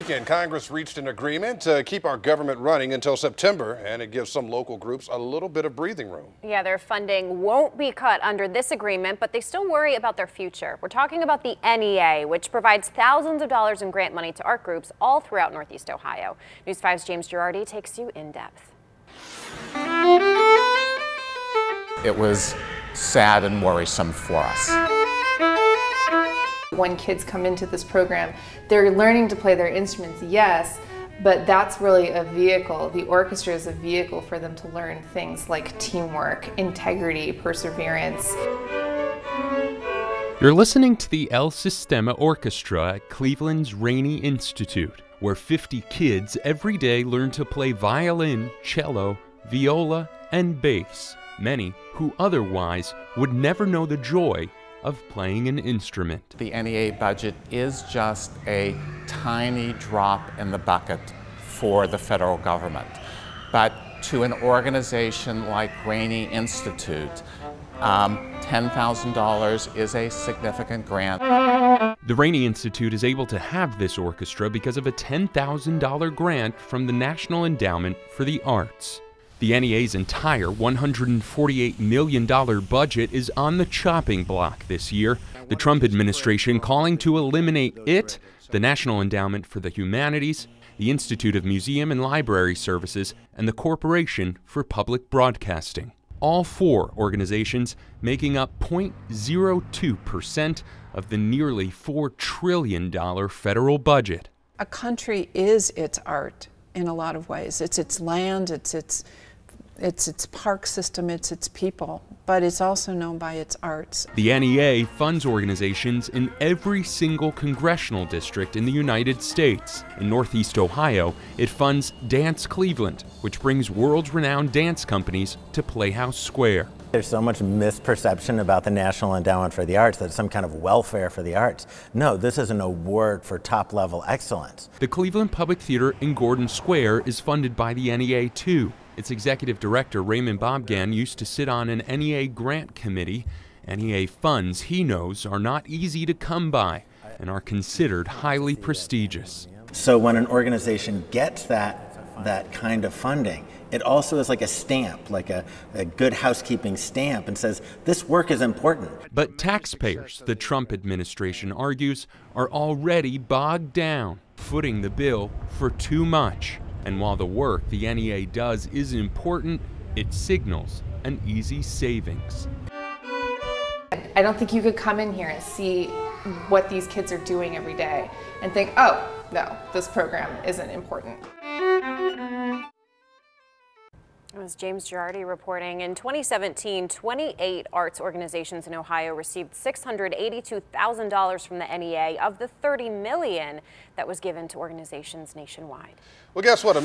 And Congress reached an agreement to keep our government running until September, and it gives some local groups a little bit of breathing room. Yeah, their funding won't be cut under this agreement, but they still worry about their future. We're talking about the NEA, which provides thousands of dollars in grant money to art groups all throughout Northeast Ohio. News 5's James Gherardi takes you in depth. It was sad and worrisome for us. When kids come into this program, they're learning to play their instruments, yes, but that's really a vehicle. The orchestra is a vehicle for them to learn things like teamwork, integrity, perseverance. You're listening to the El Sistema Orchestra at Cleveland's Rainey Institute, where 50 kids every day learn to play violin, cello, viola, and bass, many who otherwise would never know the joy of playing an instrument. The NEA budget is just a tiny drop in the bucket for the federal government. But to an organization like Rainey Institute, $10,000 is a significant grant. The Rainey Institute is able to have this orchestra because of a $10,000 grant from the National Endowment for the Arts. The NEA's entire $148 million budget is on the chopping block this year. The Trump administration calling to eliminate it, the National Endowment for the Humanities, the Institute of Museum and Library Services, and the Corporation for Public Broadcasting. All four organizations making up 0.02% of the nearly $4 trillion federal budget. A country is its art in a lot of ways. It's its land, it's its park system, it's its people, but it's also known by its arts. The NEA funds organizations in every single congressional district in the United States. In Northeast Ohio, it funds Dance Cleveland, which brings world-renowned dance companies to Playhouse Square. There's so much misperception about the National Endowment for the Arts that it's some kind of welfare for the arts. No, this is an award for top-level excellence. The Cleveland Public Theater in Gordon Square is funded by the NEA too. Its executive director, Raymond Bobgan, used to sit on an NEA grant committee. NEA funds, he knows, are not easy to come by and are considered highly prestigious. So when an organization gets that kind of funding, it also is like a stamp, like a good housekeeping stamp, and says, this work is important. But taxpayers, the Trump administration argues, are already bogged down, footing the bill for too much. And while the work the NEA does is important, it signals an easy savings. I don't think you could come in here and see what these kids are doing every day and think, oh, no, this program isn't important. It was James Gherardi reporting. In 2017, 28 arts organizations in Ohio received $682,000 from the NEA of the $30 million that was given to organizations nationwide. Well, guess what?